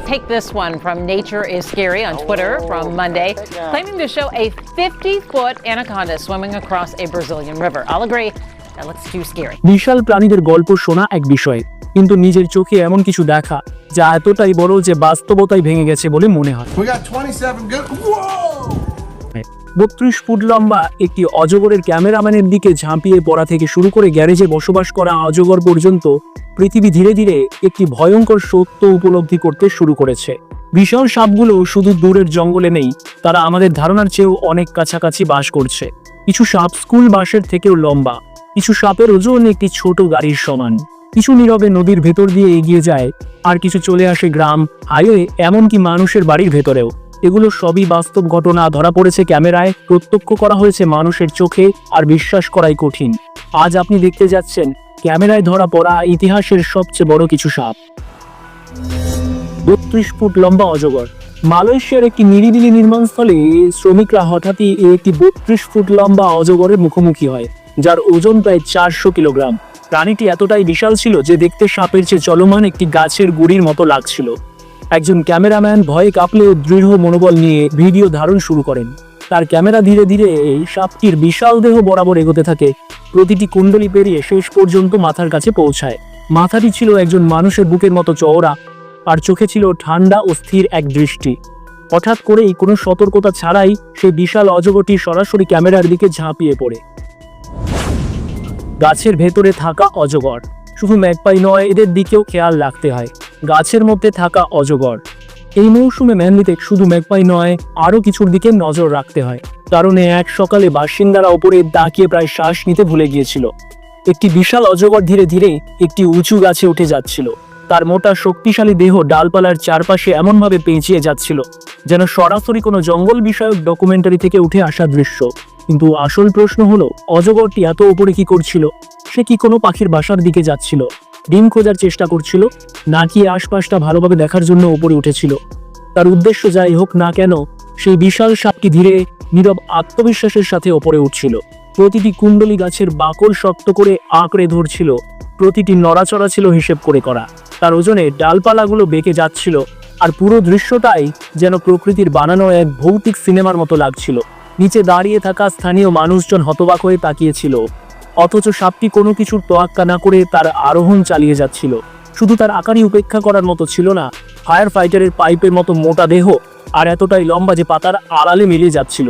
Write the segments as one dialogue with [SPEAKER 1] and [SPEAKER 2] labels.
[SPEAKER 1] Take this one from Nature is Scary on Twitter from Monday, claiming to show a 50-foot anaconda swimming across a Brazilian river. I'll agree, that looks too scary.
[SPEAKER 2] বিশাল প্রাণীদের গল্প শোনা এক বিষয়, কিন্তু নিজের চোখে এমন কিছু দেখা যা এতটাই বড় যে বাস্তবতাই ভেঙে গেছে বলে মনে হয়। 32 ফুট লম্বা একটি অজগরের ক্যামেরাম্যানের দিকে ঝাঁপিয়ে পড়া থেকে শুরু করে গ্যারেজে বসবাস করা অজগর পর্যন্ত পৃথিবী ধীরে ধীরে একটি ভয়ঙ্কর সত্য উপলব্ধি করতে শুরু করেছে। বিশাল সাপগুলো শুধু দূরের জঙ্গলে নেই, তারা আমাদের ধারণার চেয়েও অনেক কাছাকাছি বাস করছে। কিছু সাপ স্কুল বাসের থেকেও লম্বা, কিছু সাপের ওজন একটি ছোট গাড়ির সমান, কিছু নীরবে নদীর ভেতর দিয়ে এগিয়ে যায়, আর কিছু চলে আসে গ্রাম, হাইওয়ে, এমনকি মানুষের বাড়ির ভেতরেও। এগুলো সবই বাস্তব ঘটনা, ধরা পড়েছে ক্যামেরায়, প্রত্যক্ষ করা হয়েছে মানুষের চোখে, আর বিশ্বাস করাই কঠিন। আজ আপনি দেখতে যাচ্ছেন ক্যামেরায় ধরা পড়া ইতিহাসের সবচেয়ে বড় কিছু সাপ। 32 ফুট লম্বা অজগর। মালয়েশিয়ার একটি নিরিবিলি নির্মাণস্থলে শ্রমিকরা হঠাৎই একটি 32 ফুট লম্বা অজগরের মুখোমুখি হয়, যার ওজন প্রায় 400 কিলোগ্রাম। প্রাণীটি এতটাই বিশাল ছিল যে দেখতে সাপের চেয়ে চলমান একটি গাছের গুড়ির মতো লাগছিল। একজন ক্যামেরাম্যান ভয়ে কাঁপলেও দৃঢ় মনোবল নিয়ে ভিডিও ধারণ শুরু করেন। তার ক্যামেরা ধীরে ধীরে এই সাপটির বিশাল দেহ বরাবর এগোতে থাকে, প্রতিটি কুণ্ডলী পেরিয়ে শেষ পর্যন্ত মাথার কাছে পৌঁছায়। মাথাটি ছিল একজন মানুষের বুকের মতো চওড়া, আর চোখে ছিল ঠান্ডা ও স্থির এক দৃষ্টি। হঠাৎ করেই কোনো সতর্কতা ছাড়াই সেই বিশাল অজগরটি সরাসরি ক্যামেরার দিকে ঝাঁপিয়ে পড়ে। গাছের ভেতরে থাকা অজগর। শুধু ম্যাগপাই নয়, এদের দিকেও খেয়াল রাখতে হয়। গাছের মধ্যে থাকা অজগর। এই মৌসুমে ম্যানলিতে শুধু ম্যাগপাই নয়, আরও কিছুর দিকে নজর রাখতে হয়, কারণ এক সকালে বাসিন্দারা ওপরে তাকিয়ে প্রায় শ্বাস নিতে ভুলে গিয়েছিল। একটি বিশাল অজগর ধীরে ধীরে একটি উঁচু গাছে উঠে যাচ্ছিল। তার মোটা শক্তিশালী দেহ ডালপালার চারপাশে এমনভাবে পেঁচিয়ে যাচ্ছিল যেন সরাসরি কোনো জঙ্গল বিষয়ক ডকুমেন্টারি থেকে উঠে আসা দৃশ্য। কিন্তু আসল প্রশ্ন হলো, অজগরটি এত উপরে কি করছিল? সে কি কোনো পাখির বাসার দিকে যাচ্ছিল, ডিম খোঁজার চেষ্টা করছিল, নাকি আশপাশটা ভালোভাবে দেখার জন্য উপরে উঠেছিল? তার উদ্দেশ্য যাই হোক না কেন, সেই বিশাল সাপটি ধীরে নীরব আত্মবিশ্বাসের সাথে ওপরে উঠছিল। প্রতিটি কুণ্ডলী গাছের বাকল শক্ত করে আঁকড়ে ধরছিল, প্রতিটি নড়াচড়া ছিল হিসেব করে করা। তার ওজনে ডালপালাগুলো বেঁকে যাচ্ছিল, আর পুরো দৃশ্যটাই যেন প্রকৃতির বানানো এক ভৌতিক সিনেমার মতো লাগছিল। নিচে দাঁড়িয়ে থাকা স্থানীয় মানুষজন হতবাক হয়ে তাকিয়েছিল, অথচ সাপটি কোনো কিছুর তোয়াক্কা না করে তার আরোহণ চালিয়ে যাচ্ছিল। শুধু তার আকারই উপেক্ষা করার মতো ছিল না, ফায়ার ফাইটারের পাইপের মতো মোটা দেহ, আর এতটাই লম্বা যে পাতার আড়ালে মিলিয়ে যাচ্ছিল।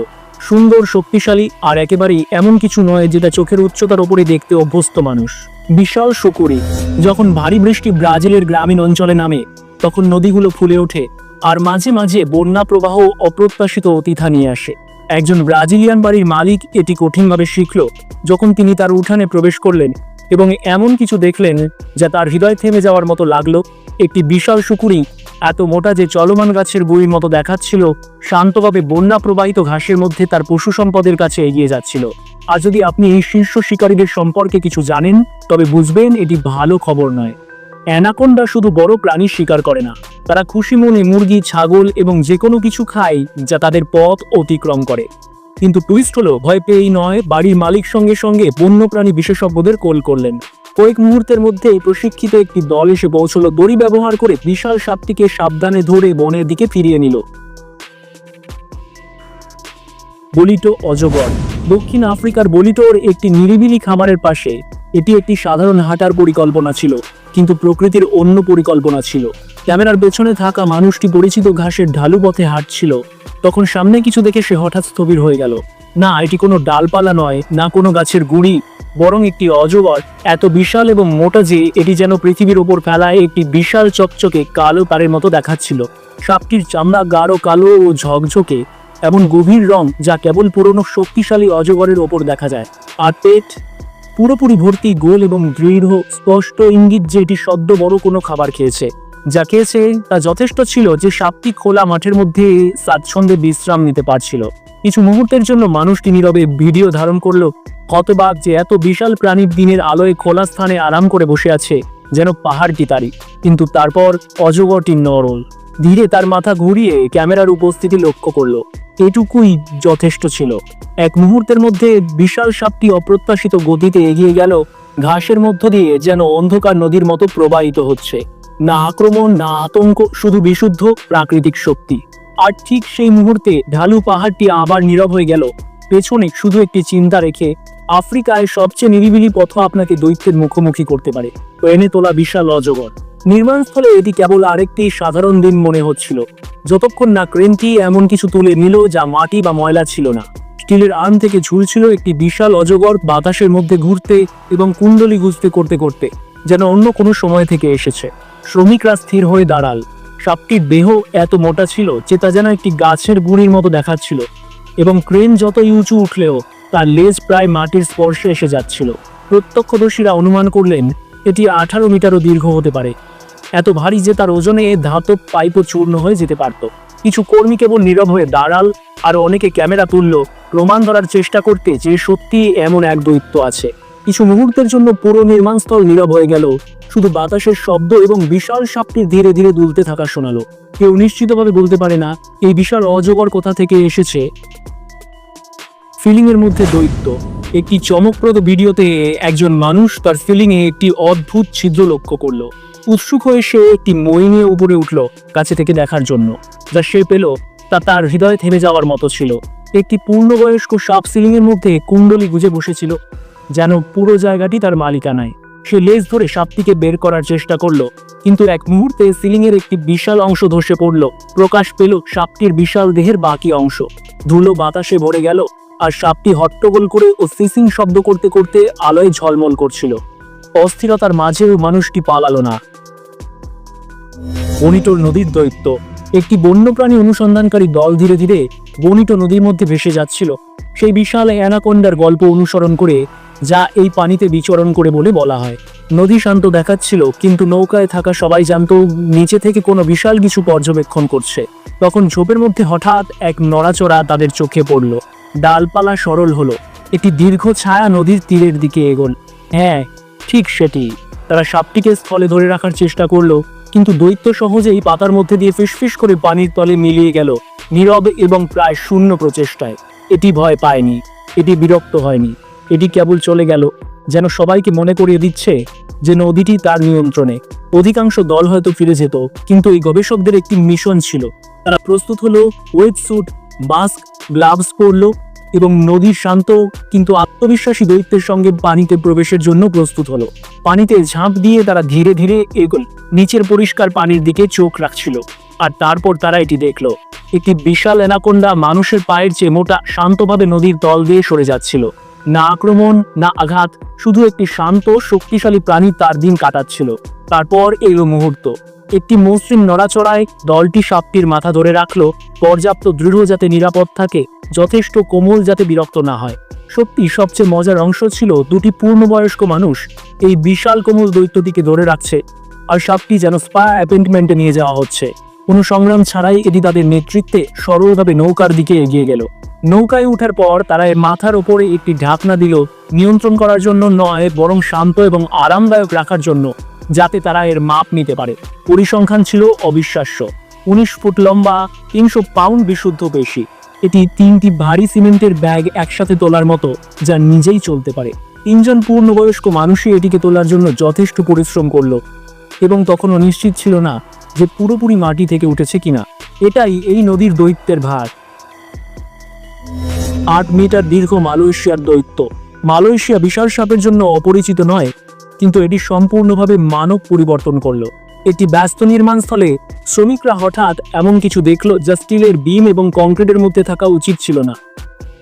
[SPEAKER 2] সুন্দর, শক্তিশালী, আর একেবারেই এমন কিছু নয় যেটা চোখের উচ্চতার ওপরে দেখতে অভ্যস্ত মানুষ। বিশাল শকুরি। যখন ভারী বৃষ্টি ব্রাজিলের গ্রামীণ অঞ্চলে নামে, তখন নদীগুলো ফুলে ওঠে, আর মাঝে মাঝে বন্যা প্রবাহ অপ্রত্যাশিত অতিথা নিয়ে আসে। একজন ব্রাজিলিয়ান বাড়ির মালিক এটি কঠিনভাবে শিখল যখন তিনি তার উঠানে প্রবেশ করলেন এবং এমন কিছু দেখলেন যা তার হৃদয় থেমে যাওয়ার মতো লাগলো। একটি বিশাল শুকুরি, এত মোটা যে চলমান গাছের গুঁড়ির মতো দেখাচ্ছিল, শান্তভাবে বন্যা প্রবাহিত ঘাসের মধ্যে তার পশু সম্পদের কাছে এগিয়ে যাচ্ছিল। আর যদি আপনি এই শীর্ষ শিকারীদের সম্পর্কে কিছু জানেন, তবে বুঝবেন এটি ভালো খবর নয়। অ্যানাকোন্ডা শুধু বড় প্রাণী শিকার করে না, তারা খুশি মনে মুরগি, ছাগল এবং যে কোনো কিছু খায় যা তাদের পথ অতিক্রম করে। কিন্তু টুইস্ট হলো, ভয় পেয়েই নয়, বাড়ির মালিক সঙ্গে সঙ্গে বন্যপ্রাণী বিশেষজ্ঞদের কল করলেন। কয়েক মুহূর্তের মধ্যেই প্রশিক্ষিত একটি দল এসে পৌঁছলো, দড়ি ব্যবহার করে বিশাল সাপটিকে সাবধানে ধরে বনের দিকে ফিরিয়ে নিল। বলিটো অজগর। দক্ষিণ আফ্রিকার বলিটোর একটি নিরিবিলি খামারের পাশে এটি একটি সাধারণ হাঁটার পরিকল্পনা ছিল, কিন্তু প্রকৃতির অন্য পরিকল্পনা ছিল। ক্যামেরার পেছনে থাকা মানুষটি পরিচিত ঘাসের ঢালু পথে হাঁটছিল, তখন সামনে কিছু দেখে সে হঠাৎ স্থবির হয়ে গেল। না, এটি কোনো ডালপালা নয়, না কোনো গাছের গুঁড়ি, বরং একটি অজগর, এত বিশাল এবং মোটা যে এটি যেন পৃথিবীর ওপর ফেলায় একটি বিশাল চকচকে কালো তারের মতো দেখাচ্ছিল। সাপটির চামড়া গাঢ় কালো ও ঝকঝকে, এমন গভীর রং যা কেবল পুরনো শক্তিশালী অজগরের ওপর দেখা যায়। আর পেট পুরোপুরি ভর্তি, গোল এবং দৃঢ়, স্পষ্ট ইঙ্গিত যে এটি সদ্য বড় কোনো খাবার খেয়েছে। যা খেয়েছে তা যথেষ্ট ছিল যে সাপটি খোলা মাঠের মধ্যে স্বাচ্ছন্দ্যে বিশ্রাম নিতে পারছিল। কিছু মুহূর্তের জন্য মানুষটি নীরবে ভিডিও ধারণ করলো, হতবাক যে এত বিশাল প্রাণীর দিনের আলোয় খোলা স্থানে আরাম করে বসে আছে, যেন পাহাড়টি তারই। কিন্তু তারপর অজগরটি নরল ধীরে তার মাথা ঘুরিয়ে ক্যামেরার উপস্থিতি লক্ষ্য করলো। এটুকুই যথেষ্ট ছিল। এক মুহূর্তের মধ্যে বিশাল সাপটি অপ্রত্যাশিত গতিতে এগিয়ে গেল, ঘাসের মধ্য দিয়ে যেন অন্ধকার নদীর মতো প্রবাহিত হচ্ছে। না আক্রমণ, না আতঙ্ক, শুধু বিশুদ্ধ প্রাকৃতিক শক্তি। আর ঠিক সেই মুহূর্তে ঢালু পাহাড়টি আবার নীরব হয়ে গেল। পেছনে শুধু একটি চিন্তা রেখে, আফ্রিকায় সবচেয়ে নিরিবিলি পথ আপনাকে দৈত্যের মুখোমুখি করতে পারে। এনে তোলা বিশাল অজগর। নির্মাণস্থলে এটি কেবল আরেকটি সাধারণ দিন মনে হচ্ছিল, যতক্ষণ না ক্রেনটি এমন কিছু তুলে নিল যা মাটি বা ময়লা ছিল না। স্টিলের আর্ম থেকে ঝুলছিল একটি বিশাল অজগর, বাতাসের মধ্যে ঘুরতে এবং কুণ্ডলি গুজতে করতে করতে যেন অন্য কোনো সময় থেকে এসেছে। শ্রমিকরা স্থির হয়ে দাঁড়াল। সাপটির দেহ এত মোটা ছিল যে তা যেন একটি গাছের গুঁড়ির মতো দেখাচ্ছিল, এবং ক্রেন যতই উঁচু উঠলেও তার লেজ প্রায় মাটির স্পর্শে এসে যাচ্ছিল। প্রত্যক্ষদর্শীরা অনুমান করলেন এটি 18 মিটারও দীর্ঘ হতে পারে, এত ভারী যে তার ওজনে ধাতব পাইপও চূর্ণ হয়ে যেতে পারত। কিছু কর্মী কেবল নীরব হয়ে দাঁড়াল, আর অনেকে ক্যামেরা তুলল, প্রমাণ ধরার চেষ্টা করতে যে সত্যি এমন এক দৈত্য আছে। কিছু মুহূর্তের জন্য পুরো নির্মাণস্থল নীরব হয়ে গেল। শুধু বাতাসের শব্দ এবং বিশাল সাপটির ধীরে ধীরে দুলতে থাকা শোনালো। কেউ নিশ্চিতভাবে বলতে পারে না এই বিশাল অজগর কোথা থেকে এসেছে। ফিলিংয়ের মধ্যে দৈত্য। একটি চমকপ্রদ ভিডিওতে একজন মানুষ তার ফিলিংয়ে একটি অদ্ভুত ছিদ্র লক্ষ্য করলো। উৎসুক হয়ে সে একটি মই নিয়ে উপরে উঠল কাছে থেকে দেখার জন্য। যা সে পেল তা তার হৃদয় থেমে যাওয়ার মতো ছিল। একটি পূর্ণবয়স্ক সাপ সিলিংয়ের মধ্যে কুণ্ডলি গুজে বসেছিল, যেন পুরো জায়গাটি তার মালিকানায়। সে লেজ ধরে সাপটিকে বের করার চেষ্টা করলো, কিন্তু এক মুহূর্তে সিলিংয়ের একটি বিশাল অংশ ধসে পড়ল। প্রকাশ পেল সাপটির বিশাল দেহের বাকি অংশ। ধুলো বাতাসে ভরে গেল, আর সাপটি হট্টগোল করে ও সিসিং শব্দ করতে করতে আলোয় ঝলমল করছিল। অস্থিরতার মাঝেও মানুষটি পালালো না। বনিটো নদীর দৈত্য। একটি বন্যপ্রাণী অনুসন্ধানকারী দল ধীরে ধীরে বনিটো নদীর মধ্যে ভেসে যাচ্ছিল, সেই বিশাল অ্যানাকোন্ডার গল্প অনুসরণ করে, যা এই পানিতে বিচরণ করে বলে বলা হয়। নদী শান্ত দেখাচ্ছিল, কিন্তু নৌকায় থাকা সবাই জানতো নিচে থেকে কোনো বিশাল কিছু পর্যবেক্ষণ করছে। তখন ঝোপের মধ্যে হঠাৎ এক নড়াচড়া তাদের চোখে পড়ল। ডালপালা সরল হলো, একটি দীর্ঘ ছায়া নদীর তীরের দিকে এগোল। হ্যাঁ, ঠিক সেটি। তারা সাপটিকে স্থলে ধরে রাখার চেষ্টা করলো, কিন্তু দৈত্য সহজেই পাতার মধ্যে দিয়ে ফিসফিস করে পানির তলে মিলিয়ে গেল, নীরব এবং প্রায় শূন্য প্রচেষ্টায়। এটি ভয় পায়নি, এটি বিরক্ত হয়নি, এটি কেবল চলে গেল, যেন সবাইকে মনে করিয়ে দিচ্ছে যে নদীটি তার নিয়ন্ত্রণে। অধিকাংশ দল হয়তো ফিরে যেত, কিন্তু এই গবেষকদের একটি মিশন ছিল। তারা প্রস্তুত হলো, ওয়েট স্যুট, মাস্ক, গ্লাভস পরলো এবং নদীর শান্ত কিন্তু আত্মবিশ্বাসী দৈত্যের সঙ্গে পানিতে প্রবেশের জন্য প্রস্তুত হলো। পানিতে ঝাঁপ দিয়ে তারা ধীরে ধীরে এগোল, নিচের পরিষ্কার পানির দিকে চোখ রাখছিল। আর তারপর তারা এটি দেখলো, একটি বিশাল অ্যানাকোন্ডা মানুষের পায়ের চেয়ে মোটা, শান্তভাবে নদীর তল দিয়ে সরে যাচ্ছিল। না আক্রমণ, না আঘাত, শুধু একটি শান্ত শক্তিশালী প্রাণী তার দিন কাটাচ্ছিল। তারপর এলো মুহূর্ত। একটি মসৃণ নড়াচড়ায় দলটি সাপটির মাথা ধরে রাখলো, পর্যাপ্ত দৃঢ় যাতে নিরাপদ থাকে, যথেষ্ট কোমল যাতে বিরক্ত না হয়। সত্যি সবচেয়ে মজার অংশ ছিল দুটি পূর্ণবয়স্ক মানুষ এই বিশাল কোমল দৈত্যটিকে ধরে রাখছে, আর সাপটি যেন স্পা অ্যাপয়েন্টমেন্টে নিয়ে যাওয়া হচ্ছে। কোনো সংগ্রাম ছাড়াই এটি তাদের নেতৃত্বে সরলভাবে নৌকার দিকে এগিয়ে গেল। নৌকায় ওঠার পর তারা এর মাথার ওপরে একটি ঢাকনা দিল, নিয়ন্ত্রণ করার জন্য নয়, বরং শান্ত এবং আরামদায়ক রাখার জন্য, যাতে তারা এর মাপ নিতে পারে। পরিসংখ্যান ছিল অবিশ্বাস্য। 19 ফুট লম্বা, 300 পাউন্ড বিশুদ্ধ পেশি। এটি 3টি ভারী সিমেন্টের ব্যাগ একসাথে তোলার মতো, যা নিজেই চলতে পারে। 3 জন পূর্ণবয়স্ক মানুষই এটিকে তোলার জন্য যথেষ্ট পরিশ্রম করলো, এবং তখনও নিশ্চিত ছিল না যে পুরোপুরি মাটি থেকে উঠেছে কিনা। এটাই এই নদীর দৈত্যের ভার। 8 মিটার দীর্ঘ মালয়েশিয়ার দৈত্য। মালয়েশিয়া বিশাল সাপের জন্য অপরিচিত নয়, কিন্তু এটি সম্পূর্ণভাবে মানব পরিবর্তন করলো। একটি ব্যস্ত নির্মাণস্থলে শ্রমিকরা হঠাৎ এমন কিছু দেখল যা স্টিলের বিম এবং কংক্রিটের মধ্যে থাকা উচিত ছিল না।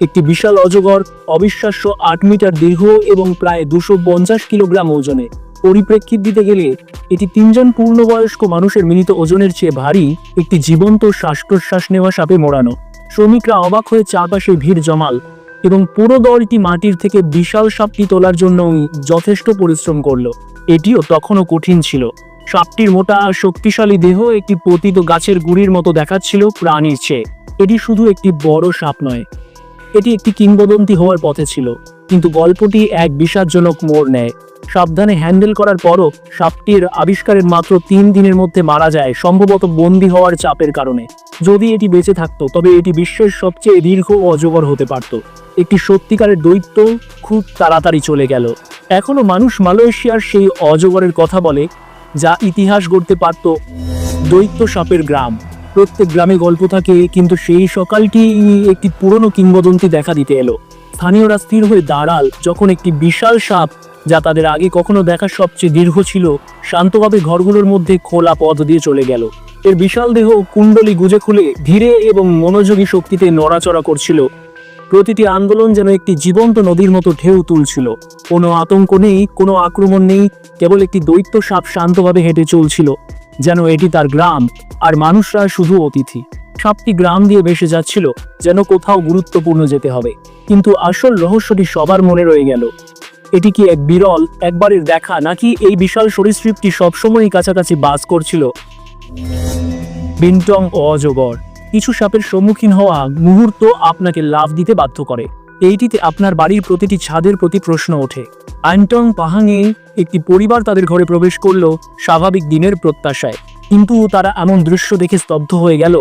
[SPEAKER 2] একটি বিশাল অজগর, অবিশ্বাস্য 8 মিটার দীর্ঘ এবং প্রায় 250 কিলোগ্রাম ওজনে। পরিপ্রেক্ষিত দিতে গেলে এটি 3 জন পূর্ণবয়স্ক মানুষের মিলিত ওজনের চেয়ে ভারী, একটি জীবন্ত শ্বাস প্রশ্বাস নেওয়া সাপে মোড়ানো। শ্রমিকরা অবাক হয়ে চারপাশে ভিড় জমাল, এবং পুরো দলটি মাটির থেকে বিশাল সাপটি তোলার জন্য যথেষ্ট পরিশ্রম করলো। এটিও তখনও কঠিন ছিল। সাপটির মোটা আর শক্তিশালী দেহ একটি পতিত গাছের গুঁড়ির মতো দেখাচ্ছিল প্রাণীর চেয়ে। এটি শুধু একটি বড় সাপ নয়, এটি একটি কিংবদন্তি হওয়ার পথে ছিল। কিন্তু গল্পটি এক বিষাদজনক মোড় নেয়। সাবধানে হ্যান্ডেল করার পরও সাপটির আবিষ্কারের মাত্র 3 দিনের মধ্যে মারা যায়, সম্ভবত বন্দী হওয়ার চাপের কারণে। যদি এটি বেঁচে থাকতো তবে এটি বিশ্বের সবচেয়ে দীর্ঘ অজগর হতে পারত। একটি সত্যিকারের দৈত্য খুব তাড়াতাড়ি চলে গেল। এখনো মানুষ মালয়েশিয়ার সেই অজগরের কথা বলে, যা ইতিহাস গড়তে পারত। দৈত্য সাপের গ্রাম। প্রত্যেক গ্রামে গল্প থাকে, কিন্তু সেই সকালটি একটি পুরনো কিংবদন্তি দেখা দিতে এলো। স্থানীয়রা স্থির হয়ে দাঁড়াল যখন একটি বিশাল সাপ, যা তাদের আগে কখনো দেখা সবচেয়ে দীর্ঘ ছিল, শান্তভাবে ঘরগুলোর মধ্যে খোলা পথ দিয়ে চলে গেল। এর বিশাল দেহ কুণ্ডলী গুজে খুলে ধীরে এবং মনোযোগী শক্তিতে নড়াচড়া করছিল। প্রতিটি আন্দোলন যেন একটি জীবন্ত নদীর মতো ঢেউ তুলছিল। কোনো আতঙ্ক নেই, কোনো আক্রমণ নেই, কেবল একটি দৈত্য সাপ শান্তভাবে হেঁটে চলছিল, যেন এটি তার গ্রাম আর মানুষরা শুধু অতিথি। সাপটি গ্রাম দিয়ে ভেসে যাচ্ছিল, যেন কোথাও গুরুত্বপূর্ণ যেতে হবে। কিন্তু আসল রহস্যটি সবার মনে রয়ে গেল। এটি কি এক বিরল একবারের দেখা, নাকি এই বিশাল সরীসৃপটি সবসময়ই কাছাকাছি বাস করছিল? বিন্টং ও অজগর। কিছু সাপের সম্মুখীন হওয়া মুহূর্ত আপনাকে লাফ দিতে বাধ্য করে। এইটিতে আপনার বাড়ির প্রতিটি ছাদের প্রতি প্রশ্ন ওঠে। আইনটং পাহাঙে একটি পরিবার তাদের ঘরে প্রবেশ করলো স্বাভাবিক দিনের প্রত্যাশায়, কিন্তু তারা এমন দৃশ্য দেখে স্তব্ধ হয়ে গেল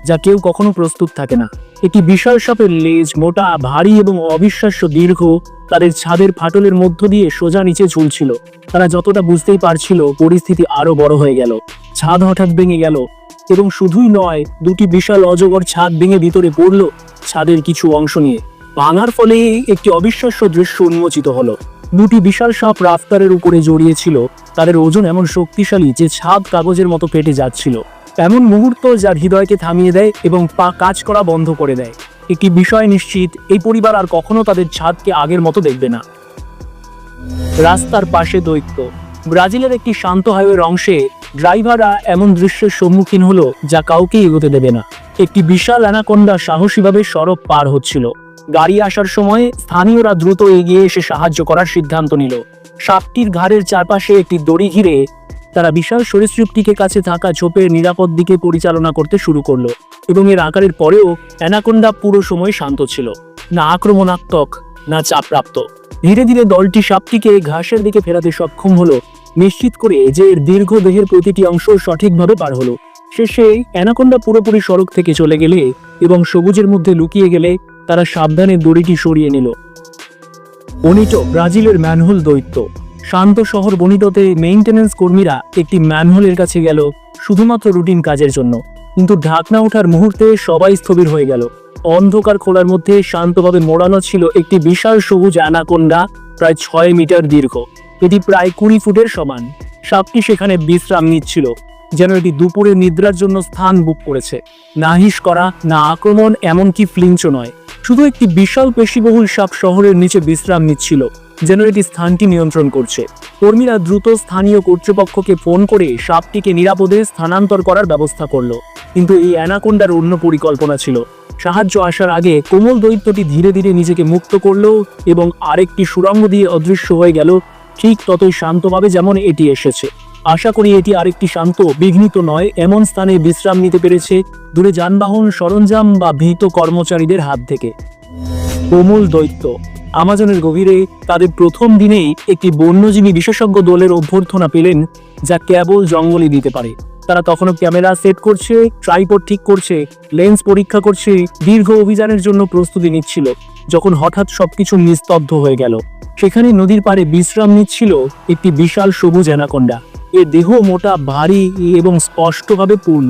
[SPEAKER 2] যা কেউ কখনো প্রস্তুত থাকে না। একটি বিশাল সাপের লেজ মোটা, ভারী এবং অবিশ্বাস্য দীর্ঘ তাদের ছাদের ফাটলের মধ্য দিয়ে সোজা নিচে ঝুলছিল। তারা যতটা বুঝতেই পারছিল, পরিস্থিতি আরো বড় হয়ে গেল। ছাদ হঠাৎ ভেঙে গেল, এবং শুধুই নয়, দুটি বিশাল অজগর ছাদ ভেঙে ভিতরে পড়ল ছাদের কিছু অংশ নিয়ে। ভাঙার ফলে একটি অবিশ্বাস্য দৃশ্য উন্মোচিত হলো। দুটি বিশাল সাপ রাফতারের উপরে জড়িয়েছিল। তাদের ওজন এমন শক্তিশালী যে ছাদ কাগজের মতো ফেটে যাচ্ছিল। এমন মুহূর্ত যার হৃদয়কে থামিয়ে দেয় এবং পা কাজ করা বন্ধ করে দেয়। একটি বিষয় নিশ্চিত, এই পরিবার আর কখনো তাদের ছাদকে আগের মতো দেখবে না। রাস্তার পাশে দৈত্য। ব্রাজিলের একটি শান্ত হাইওয়ের অংশে ড্রাইভাররা এমন দৃশ্যের সম্মুখীন হলো যা কাউকে এগোতে দেবে না। একটি বিশাল অ্যানাকোন্ডা সাহসীভাবে সড়ক পার হচ্ছিল। গাড়ি আসার সময় স্থানীয়রা দ্রুত এগিয়ে এসে সাহায্য করার সিদ্ধান্ত নিল। সাপটির ঘাড়ের চারপাশে একটি দড়ি ঘিরে তারা বিশাল সরীসৃপটিকে কাছে থাকা ঝোপের নিরাপদ দিকে পরিচালনা করতে শুরু করলো। এবং এর আকারের পরেও অ্যানাকোন্ডা পুরো সময় শান্ত ছিল, না আক্রমণাত্মক, না চাপপ্রাপ্ত। ধীরে ধীরে দলটি সাপটিকে ঘাসের দিকে ফেরাতে সক্ষম হলো, নিশ্চিত করে যে এর দীর্ঘ দেহের প্রতিটি অংশ সঠিকভাবে পার হলো। শেষে অ্যানাকোন্ডা পুরোপুরি সড়ক থেকে চলে গেলে এবং সবুজের মধ্যে লুকিয়ে গেলে তারা সাবধানে দড়িটি সরিয়ে নিল। বনিটো, ব্রাজিলের ম্যানহোল দৈত্য। শান্ত শহর বনিটোতে মেইনটেনেন্স কর্মীরা একটি ম্যানহোলের কাছে গেল শুধুমাত্র রুটিন কাজের জন্য, কিন্তু ঢাকনা ওঠার মুহূর্তে সবাই স্থবির হয়ে গেল। অন্ধকার খোলার মধ্যে শান্তভাবে মোড়ানো ছিল একটি বিশাল সবুজ অ্যানাকোন্ডা, প্রায় 6 মিটার দীর্ঘ। এটি প্রায় 20 ফুটের সমান। সাপটি সেখানে বিশ্রাম নিচ্ছিল, যেন এটি দুপুরে নিদ্রার জন্য স্থান বুক করেছে। না হিস করা, না আক্রমণ, এমনকি ফ্লিঞ্চও নয়। শুধু একটি বিশাল পেশিবহুল সাপ শহরের নিচে বিশ্রাম নিচ্ছিল, যেন এটি স্থানটি নিয়ন্ত্রণ করছে। কর্মীরা দ্রুত স্থানীয় কর্তৃপক্ষকে ফোন করে সাপটিকে নিরাপদে স্থানান্তর করার ব্যবস্থা করলো। কিন্তু এই অ্যানাকোন্ডার অন্য পরিকল্পনা ছিল। সাহায্য আসার আগে কোমল দৈত্যটি ধীরে ধীরে নিজেকে মুক্ত করলো এবং আরেকটি সুড়ঙ্গ দিয়ে অদৃশ্য হয়ে গেল, ঠিক ততই শান্তভাবে যেমন এটি এসেছে। আশা করি এটি আরেকটি শান্ত, বিঘ্নিত নয় এমন স্থানে বিশ্রাম নিতে পেরেছে, দূরে যানবাহন, সরঞ্জাম বা ভীত কর্মচারীদের হাত থেকে। কোমল দৈত্য। আমাজনের গভীরে তাদের প্রথম দিনেই একটি বন্যজীবী বিশেষজ্ঞ দলের অভ্যর্থনা পেলেন, যা কেবল জঙ্গলই দিতে পারে। তারা তখনও ক্যামেরা সেট করছে, ট্রাইপড ঠিক করছে, লেন্স পরীক্ষা করছে, দীর্ঘ অভিযানের জন্য প্রস্তুতি নিচ্ছিল, যখন হঠাৎ সবকিছু নিস্তব্ধ হয়ে গেল। সেখানে নদীর পাড়ে বিশ্রাম নিচ্ছিল একটি বিশাল সবুজ অ্যানাকোন্ডা। এর দেহ মোটা, ভারী এবং স্পষ্টভাবে পূর্ণ।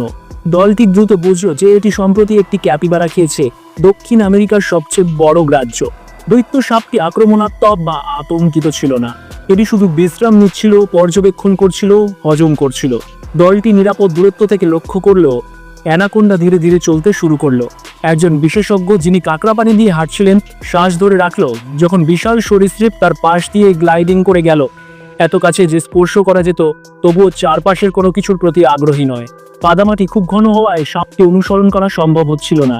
[SPEAKER 2] দলটি দ্রুত বুঝল যে এটি সম্প্রতি একটি ক্যাপিবারা খেয়েছে, দক্ষিণ আমেরিকার সবচেয়ে বড় গ্রাহ্য। দৈত্য সাপটি আক্রমণাত্মক বা আতঙ্কিত ছিল না। এটি শুধু বিশ্রাম নিচ্ছিল, পর্যবেক্ষণ করছিল, হজম করছিল। দলটি নিরাপদ দূরত্ব থেকে লক্ষ্য করলো অ্যানাকোন্ডা ধীরে ধীরে চলতে শুরু করলো। একজন বিশেষজ্ঞ যিনি কাঁকড়া পানি দিয়ে হাঁটছিলেন শ্বাস ধরে রাখলো যখন বিশাল সরীসৃপ তার পাশ দিয়ে গ্লাইডিং করে গেল। এত কাছে যে স্পর্শ করা যেত, তবুও চারপাশের কোনো কিছুর প্রতি আগ্রহী নয়। কাদামাটি খুব ঘন হওয়ায় সাপকে অনুসরণ করা সম্ভব হচ্ছিল না।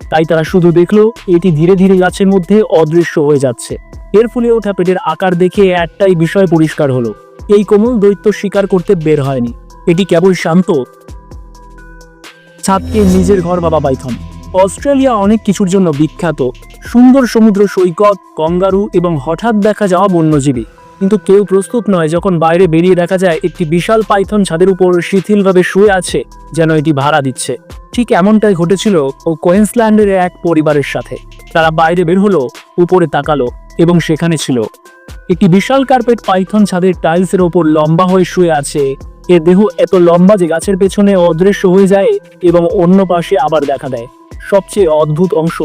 [SPEAKER 2] তাই তারা শুধু দেখলো এটি ধীরে ধীরে গাছের মধ্যে অদৃশ্য হয়ে যাচ্ছে। এর ফুলে ওঠা পেটের আকার দেখে একটাই বিষয় পরিষ্কার হলো, এই কোমল দৈত্য শিকার করতে বের হয়নি। এটি কেবল শান্ত ছাদকে নিজের ঘর ভাবা পাইথন। অস্ট্রেলিয়া অনেক কিছুর জন্য বিখ্যাত, সুন্দর সমুদ্র সৈকত, কঙ্গারু এবং হঠাৎ দেখা যাওয়া বন্যজীবী। কিন্তু কেউ প্রস্তুত নয় যখন বাইরে বেরিয়ে দেখা যায় একটি বিশাল পাইথন ছাদের উপর শিথিলভাবে শুয়ে আছে, যেন এটি ভাড়া দিচ্ছে। ঠিক এমনটাই ঘটেছিল কুইন্সল্যান্ডের এক পরিবারের সাথে। তারা বাইরে বের হলো, উপরে তাকালো এবং সেখানে ছিল একটি বিশাল কার্পেট পাইথন ছাদের টাইলসের ওপর লম্বা হয়ে শুয়ে আছে। এর দেহ এত লম্বা যে গাছের পেছনে অদৃশ্য হয়ে যায় এবং অন্য পাশে আবার দেখা দেয়। সবচেয়ে অদ্ভুত অংশ,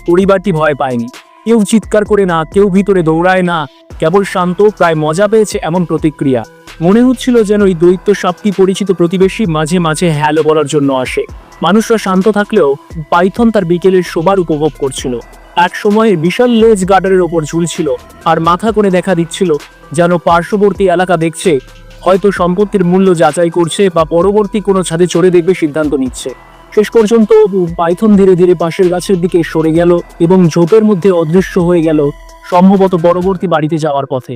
[SPEAKER 2] পরিবারটি ভয় পায়নি। কেউ চিৎকার করে না, কেউ ভিতরে দৌড়ায় না, কেবল শান্ত, প্রায় মজা পেয়েছে এমন প্রতিক্রিয়া। মনে হচ্ছিল যেন এই দৈত্য সাপটি পরিচিত প্রতিবেশী মাঝে মাঝে হ্যালো বলার জন্য আসে। মানুষরা শান্ত থাকলেও পাইথন তার বিকেলের শোবার উপভোগ করছিল। এক সময়ে বিশাল লেজ গার্ডারের ওপর ঝুলছিল আর মাথা করে দেখা দিচ্ছিল যেন পার্শ্ববর্তী এলাকা দেখছে, হয়তো সম্পত্তির মূল্য যাচাই করছে বা পরবর্তী কোনো ছাদে চড়ে দেখবে সিদ্ধান্ত নিচ্ছে। শেষ পর্যন্ত পাইথন ধীরে ধীরে পাশের গাছের দিকে সরে গেল এবং ঝোপের মধ্যে অদৃশ্য হয়ে গেল, সম্ভবত পরবর্তী বাড়িতে যাওয়ার পথে।